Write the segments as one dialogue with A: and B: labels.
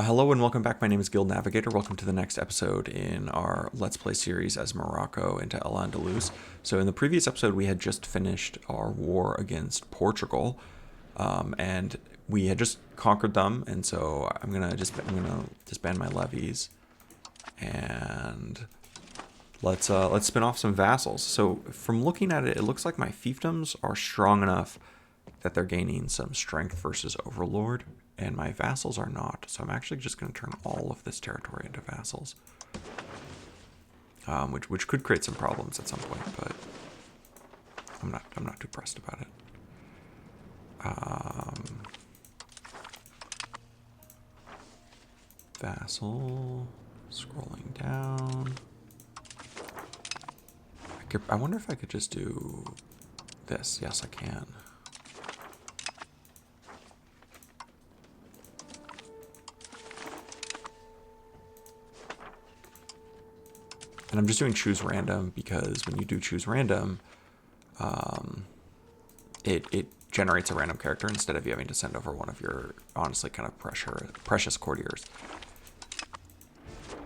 A: Hello and welcome back. My name is Guild Navigator. Welcome to the next episode in our Let's Play series as Morocco into El Andalus. So in the previous episode, we had just finished our war against Portugal, and we had just conquered them. And so I'm gonna disband my levies, and let's spin off some vassals. So from looking at it, it looks like my fiefdoms are strong enough that they're gaining some strength versus overlord, and my vassals are not. So I'm actually just going to turn all of this territory into vassals, which could create some problems at some point, but I'm not too pressed about it. Vassal, scrolling down. I wonder if I could just do this. Yes, I can. And I'm just doing choose random because when you do choose random, it generates a random character instead of you having to send over one of your honestly kind of precious courtiers.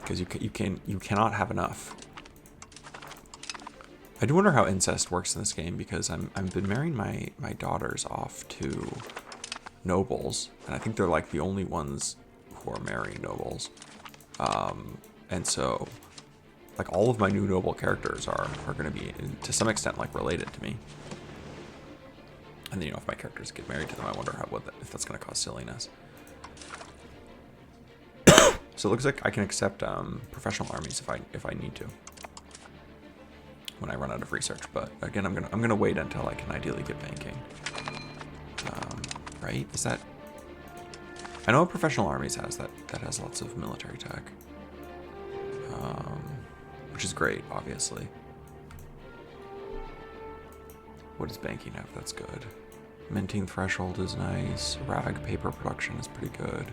A: Because you cannot have enough. I do wonder how incest works in this game because I've been marrying my daughters off to nobles, and I think they're like the only ones who are marrying nobles. And so like all of my new noble characters are going to be to some extent like related to me. And then, you know, if my characters get married to them, I wonder if that's going to cause silliness. So it looks like I can accept professional armies if I need to when I run out of research. But again, I'm gonna wait until I can ideally get banking. Right? Is that? I know what professional armies has that has lots of military tech. Which is great, obviously. What does banking have? That's good. Minting threshold is nice. Rag paper production is pretty good.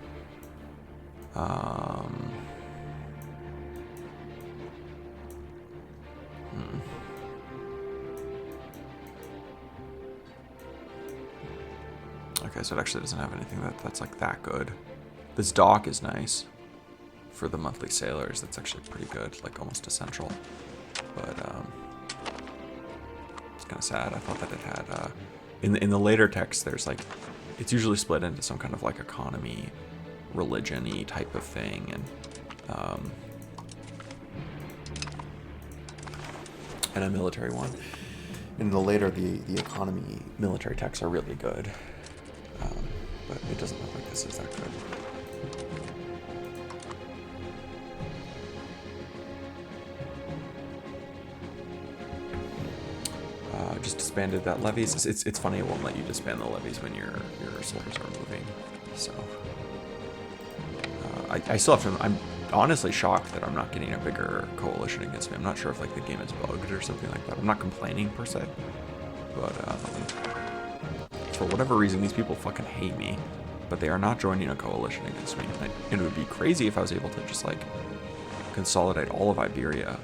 A: Okay, so it actually doesn't have anything that's like that good. This dock is nice. For the monthly sailors, that's actually pretty good, like almost essential. But it's kind of sad. I thought that it had in the later text, there's like it's usually split into some kind of like economy, religion-y type of thing, and a military one. In the later, the economy military texts are really good, but it doesn't look like this is that good. Just disbanded that levies. It's funny, it won't let you disband the levies when your soldiers are moving. So I still have to. I'm honestly shocked that I'm not getting a bigger coalition against me. I'm not sure if like the game is bugged or something like that. I'm not complaining per se, but for whatever reason, these people fucking hate me. But they are not joining a coalition against me. And it would be crazy if I was able to just like consolidate all of Iberia.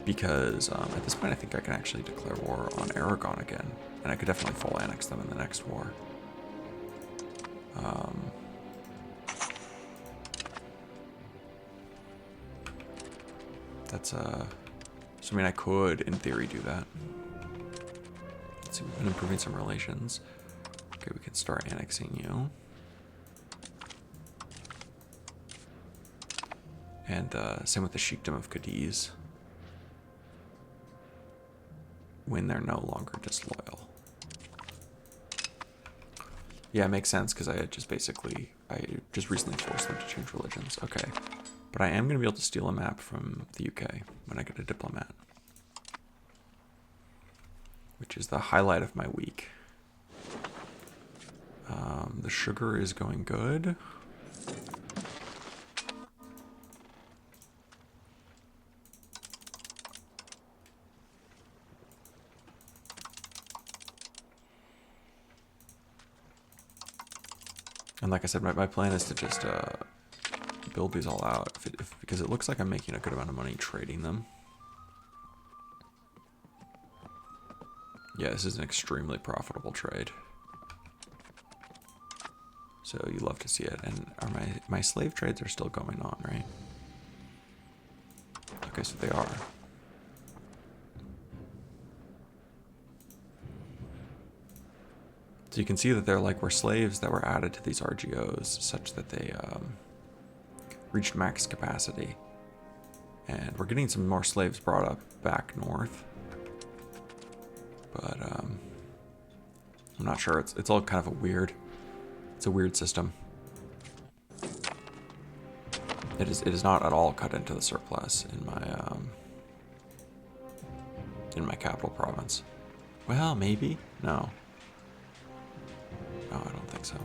A: Because at this point, I think I can actually declare war on Aragon again, and I could definitely full annex them in the next war. That's so I mean, I could, in theory, do that. Let's see, we've been improving some relations. Okay, we can start annexing you. And same with the Sheikdom of Cadiz. When they're no longer disloyal. Yeah, it makes sense because I just recently forced them to change religions. Okay, but I am going to be able to steal a map from the UK when I get a diplomat, which is the highlight of my week. The sugar is going good. And like I said, my plan is to just build these all out because it looks like I'm making a good amount of money trading them. Yeah, this is an extremely profitable trade. So you love to see it. And are my slave trades are still going on, right? Okay, so they are. So you can see that there were slaves that were added to these RGOs such that they reached max capacity. And we're getting some more slaves brought up back north. But I'm not sure. It's all kind of it's a weird system. It is not at all cut into the surplus in my capital province. Well, maybe? No. No, I don't think so.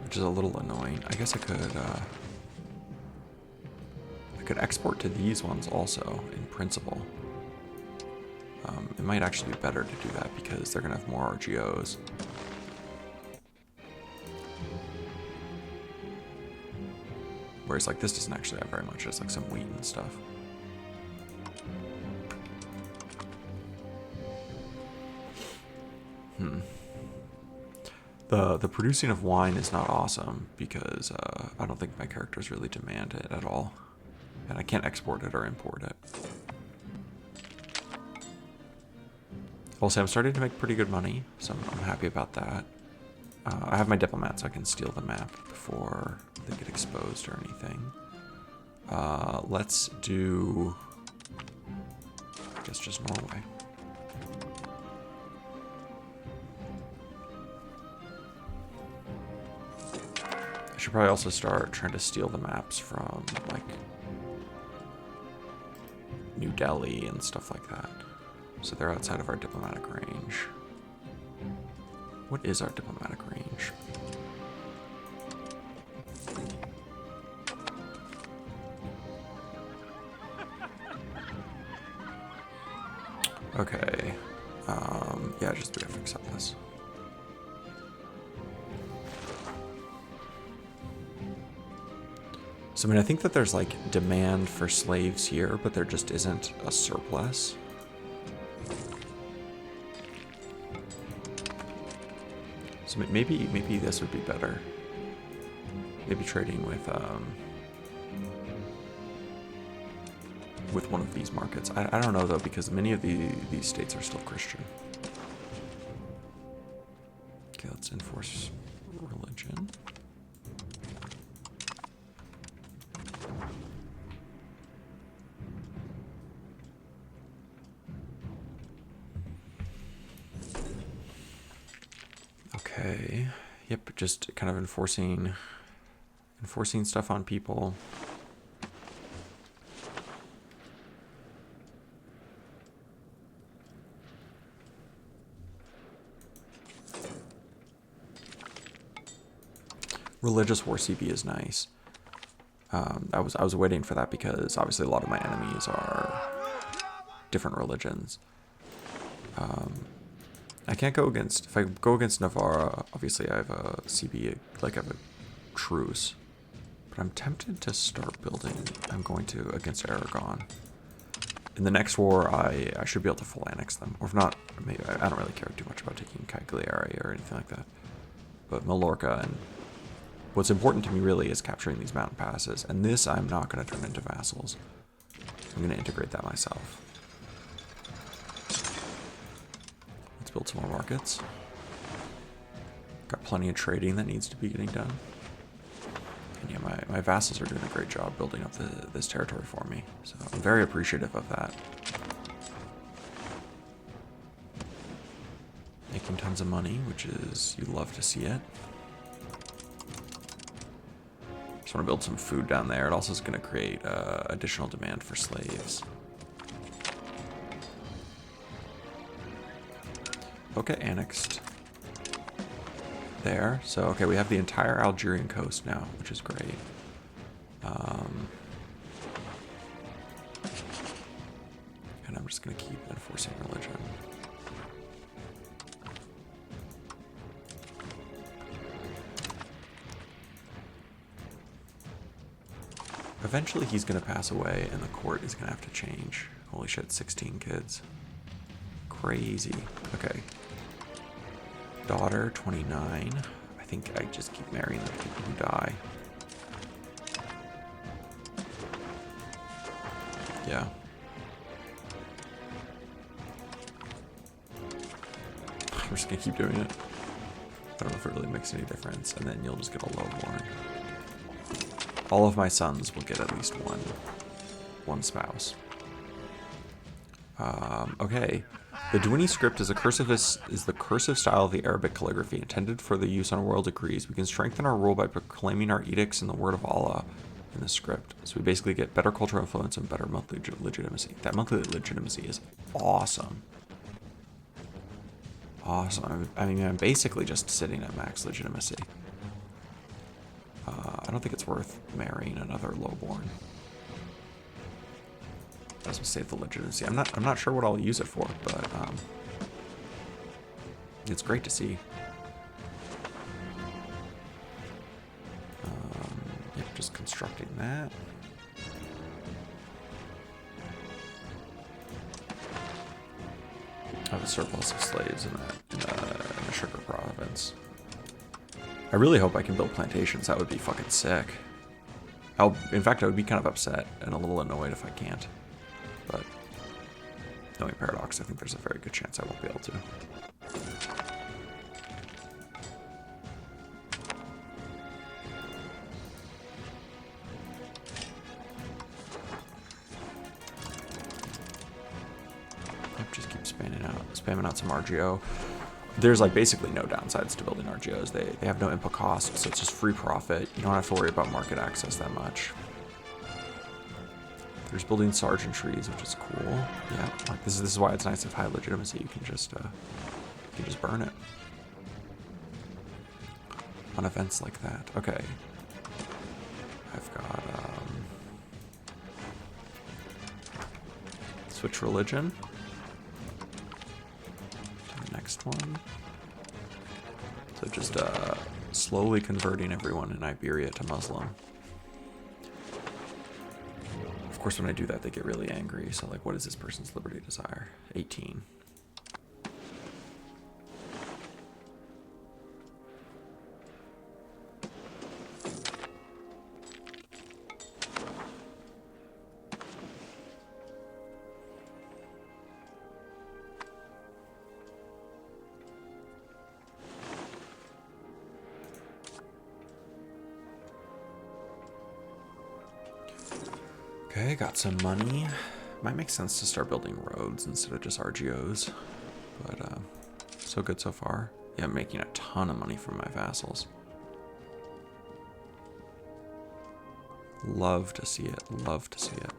A: Which is a little annoying. I guess I could export to these ones also, in principle. It might actually be better to do that because they're going to have more RGOs. Whereas this doesn't actually have very much, just some wheat and stuff. The producing of wine is not awesome because I don't think my characters really demand it at all. And I can't export it or import it. Also, I'm starting to make pretty good money, so I'm happy about that. I have my diplomat, so I can steal the map before they get exposed or anything. Let's do, I guess, just Norway. I should probably also start trying to steal the maps from, New Delhi and stuff like that. So they're outside of our diplomatic range. What is our diplomatic range? Okay. Yeah, just we have to accept this. So, I think that there's, demand for slaves here, but there just isn't a surplus. So maybe this would be better. Maybe trading with one of these markets. I don't know though, because many of these states are still Christian. Okay, let's enforce religion. Okay. Yep, just kind of enforcing stuff on people. Religious war CB is nice. I was waiting for that because obviously a lot of my enemies are different religions. I can't go against, if I go against Navarra, obviously I have a CB, I have a truce. But I'm tempted to start building, I'm going to, against Aragon. In the next war, I should be able to full annex them. Or if not, maybe, I don't really care too much about taking Cagliari or anything like that. But Mallorca, and what's important to me really is capturing these mountain passes. And this I'm not going to turn into vassals. I'm going to integrate that myself. Let's build some more markets. Got plenty of trading that needs to be getting done. And yeah, my vassals are doing a great job building up this territory for me. So I'm very appreciative of that. Making tons of money, which is, you love to see it. Just want to build some food down there. It also is going to create additional demand for slaves. Okay, annexed there. So, okay, we have the entire Algerian coast now, which is great. And I'm just going to keep enforcing religion. Eventually he's going to pass away and the court is going to have to change. Holy shit, 16 kids. Crazy. Okay. Daughter, 29. I think I just keep marrying the people who die. Yeah. We're just gonna keep doing it. I don't know if it really makes any difference. And then you'll just get a lowborn. All of my sons will get at least one spouse. Okay. The Dwini script is the cursive style of the Arabic calligraphy intended for the use on royal decrees. We can strengthen our rule by proclaiming our edicts in the word of Allah in the script. So we basically get better cultural influence and better monthly legitimacy. That monthly legitimacy is awesome. Awesome. I mean, I'm basically just sitting at max legitimacy. I don't think it's worth marrying another lowborn. Doesn't save the legitimacy. I'm not sure what I'll use it for, but it's great to see. Yep, just constructing that. I have a surplus of slaves in the sugar province. I really hope I can build plantations. That would be fucking sick. In fact, I would be kind of upset and a little annoyed if I can't. But knowing Paradox, I think there's a very good chance I won't be able to. Just keep spamming out some RGO. There's like basically no downsides to building RGOs. They have no input costs, so it's just free profit. You don't have to worry about market access that much. There's building sergeantries, which is cool. Yeah, like this is why it's nice to have high legitimacy. You can just burn it on events like that. Okay, I've got switch religion to the next one. So just slowly converting everyone in Iberia to Muslim. Of course, when I do that, they get really angry. So, like, what is this person's liberty desire? 18. Okay, got some money. Might make sense to start building roads instead of just RGOs. But, so good so far. Yeah, I'm making a ton of money from my vassals. Love to see it. Love to see it.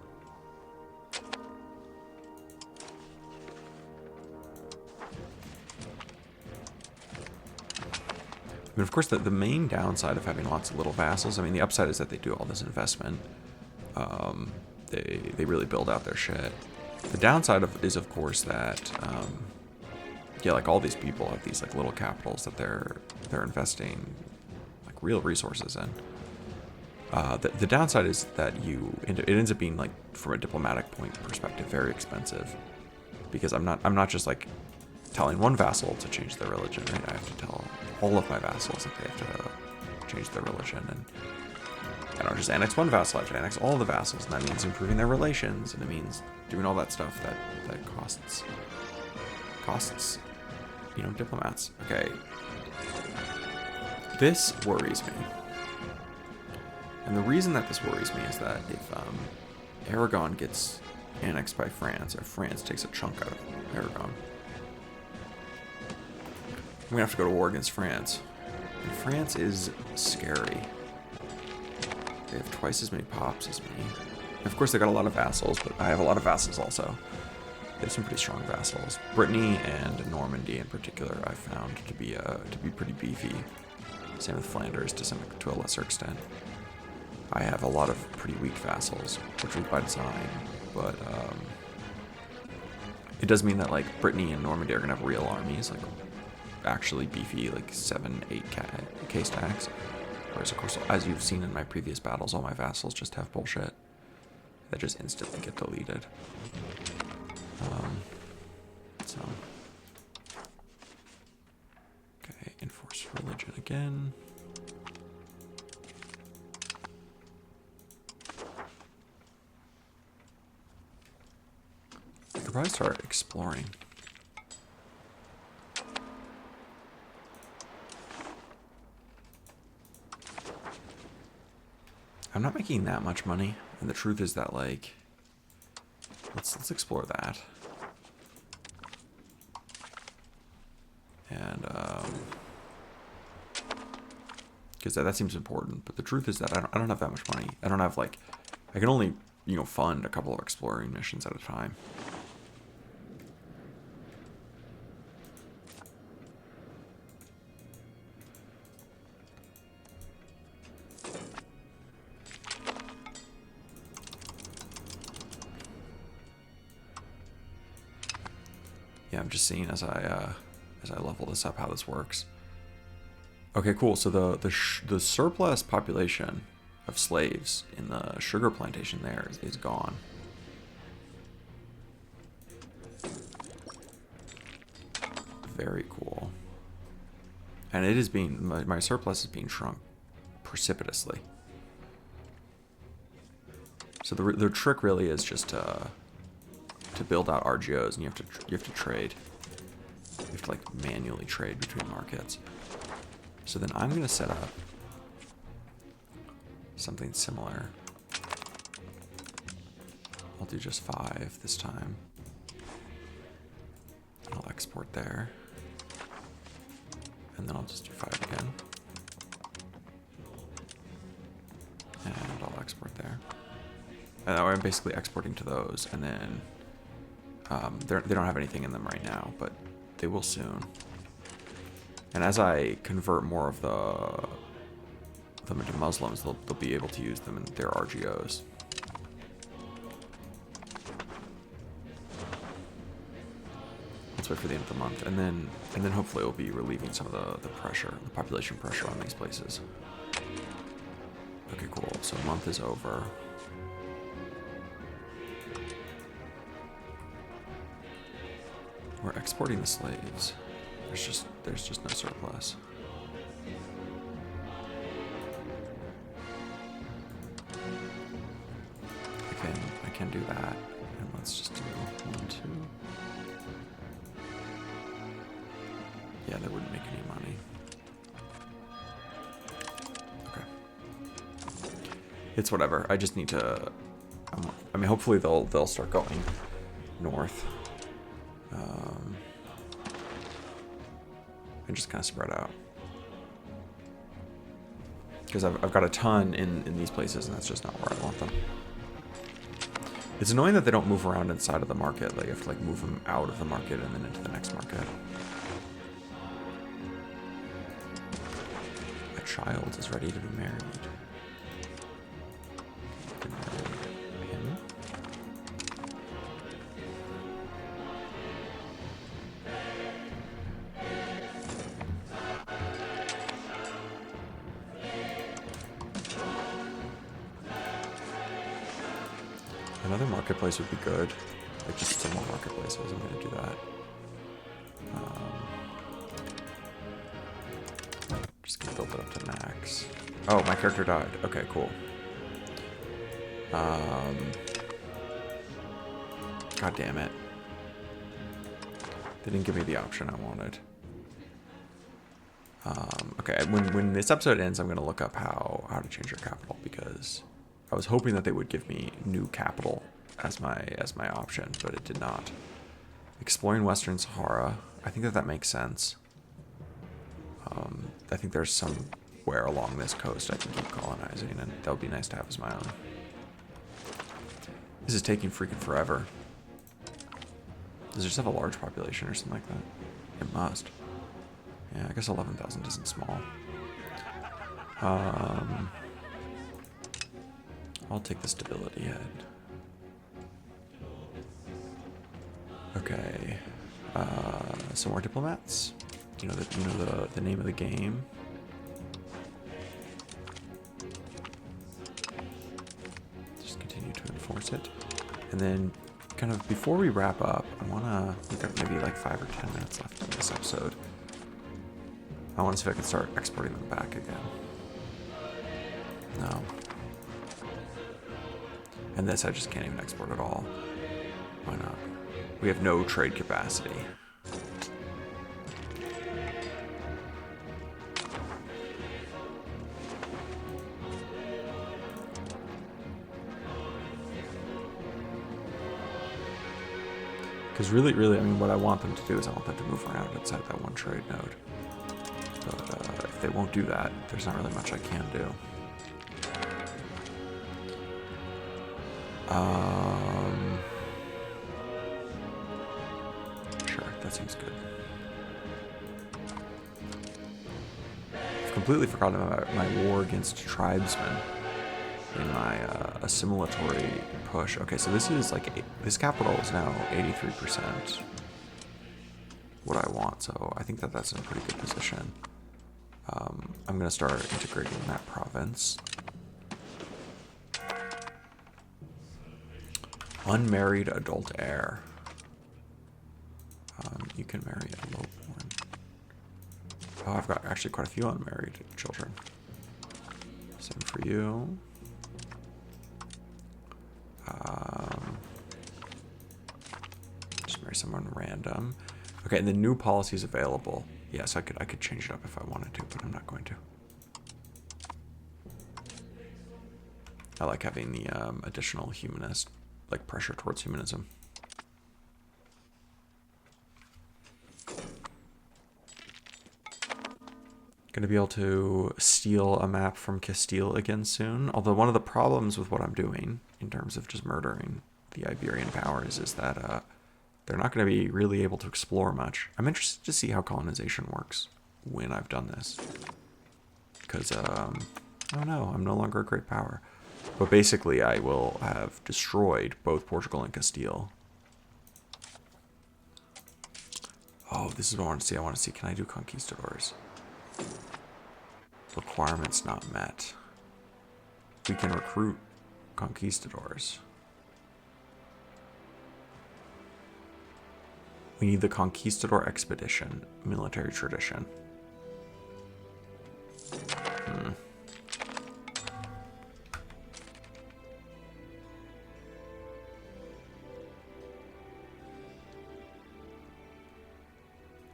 A: I mean, of course, the main downside of having lots of little vassals, I mean, the upside is that they do all this investment. They really build out their shit. The downside is of course that yeah, like all these people have these like little capitals that they're investing like real resources in. The downside is that it ends up being like from a diplomatic point perspective very expensive, because I'm not just like telling one vassal to change their religion, right? I have to tell all of my vassals that they have to change their religion, and I don't just annex one vassal, I have to annex all the vassals, and that means improving their relations, and it means doing all that stuff that costs, you know, diplomats. Okay. This worries me. And the reason that this worries me is that if Aragon gets annexed by France, or France takes a chunk out of Aragon, I'm gonna have to go to war against France. And France is scary. They have twice as many pops as me. And of course, they got a lot of vassals, but I have a lot of vassals also. They have some pretty strong vassals. Brittany and Normandy in particular, I found to be pretty beefy. Same with Flanders to a lesser extent. I have a lot of pretty weak vassals, which was by design, but it does mean that like Brittany and Normandy are gonna have real armies, like actually beefy, like 7-8K stacks. Whereas, of course, as you've seen in my previous battles, all my vassals just have bullshit that just instantly get deleted. So, again. I could probably start exploring. I'm not making that much money, and the truth is that, like, let's explore that. And because that seems important, but the truth is that I don't have that much money. I don't have, like, I can only, you know, fund a couple of exploring missions at a time. Yeah, I'm just seeing as I level this up how this works. Okay, cool. So the surplus population of slaves in the sugar plantation there is gone. Very cool. And it is being, my surplus is being shrunk precipitously. So the trick really is just to build out RGOs, and you have to trade. You have to, like, manually trade between markets. So then I'm gonna set up something similar. I'll do just 5 this time. I'll export there. And then I'll just do 5 again. And I'll export there. And I'm basically exporting to those, and then they don't have anything in them right now, but they will soon. And as I convert more of them into Muslims, they'll be able to use them in their RGOs. Let's wait for the end of the month, and then hopefully we'll be relieving some of the pressure, the population pressure on these places. Okay, cool. So month is over. We're exporting the slaves. There's just no surplus. I can do that. And let's just do 1, 2. Yeah, that wouldn't make any money. Okay. It's whatever. I just need to. I mean, hopefully they'll start going north. And just kind of spread out. Because I've got a ton in these places, and that's just not where I want them. It's annoying that they don't move around inside of the market. Like, you have to, like, move them out of the market and then into the next market. A child is ready to be married. Can marry him? Another marketplace would be good. Like, just some more marketplaces. I'm going to do that. Just going to build it up to max. Oh, my character died. Okay, cool. God damn it. They didn't give me the option I wanted. Okay, when this episode ends, I'm going to look up how to change your capital, because I was hoping that they would give me new capital as my option, but it did not. Exploring Western Sahara. I think that makes sense. I think there's somewhere along this coast I can keep colonizing, and that would be nice to have as my own. This is taking freaking forever. Does it just have a large population or something like that? It must. Yeah, I guess 11,000 isn't small. I'll take the stability head. Okay. Some more diplomats. You know the name of the game. Just continue to enforce it. And then, kind of before we wrap up, we've got maybe like 5 or 10 minutes left in this episode. I want to see if I can start exporting them back again. No. And this I just can't even export at all. Why not? We have no trade capacity. Because really, I mean, what I want them to do is I want them to move around inside that one trade node. But if they won't do that, there's not really much I can do. Sure, that seems good. I've completely forgotten about my war against tribesmen in my assimilatory push. Okay, so this is like, this capital is now 83% what I want, so I think that that's in a pretty good position. I'm going to start integrating that province. Unmarried adult heir. You can marry a low-born. Oh, I've got actually quite a few unmarried children. Same for you. Just marry someone random. Okay, and the new policy is available. Yes, I could change it up if I wanted to, but I'm not going to. I like having the additional humanist, like pressure towards humanism. Going to be able to steal a map from Castile again soon. Although one of the problems with what I'm doing in terms of just murdering the Iberian powers is that they're not going to be really able to explore much. I'm interested to see how colonization works when I've done this. Because, I don't know, I'm no longer a great power. But basically, I will have destroyed both Portugal and Castile. Oh, this is what I want to see. I want to see, can I do conquistadors? Requirements not met. We can recruit conquistadors. We need the conquistador expedition, military tradition.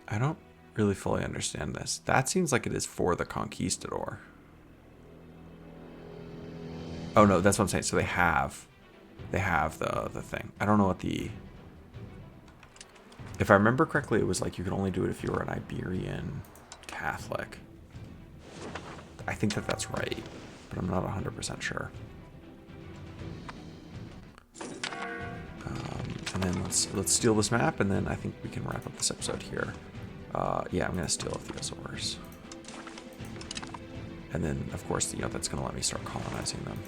A: I don't really fully understand this. That seems like it is for the conquistador. Oh no, that's what I'm saying. So they have the thing. I don't know what the... If I remember correctly, it was like you could only do it if you were an Iberian Catholic. I think that that's right, but I'm not 100% sure. And then let's steal this map, and then I think we can wrap up this episode here. Yeah, I'm gonna steal a few Azores. And then, of course, you know, that's gonna let me start colonizing them.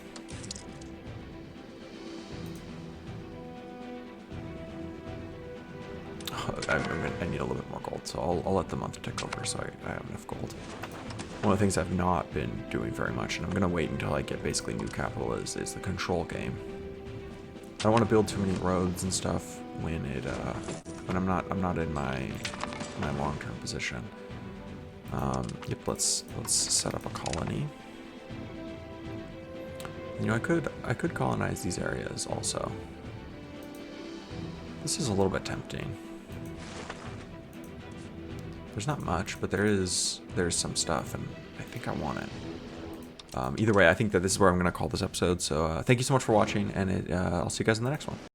A: I need a little bit more gold, so I'll let the month tick over so I have enough gold. One of the things I've not been doing very much, and I'm gonna wait until I get basically new capital, is the control game. I don't want to build too many roads and stuff when I'm not in my long-term position. Yep, let's set up a colony. You know, I could colonize these areas also. This is a little bit tempting. There's not much, but there's some stuff, and I think I want it. Either way, I think that this is where I'm going to call this episode. So thank you so much for watching, and I'll see you guys in the next one.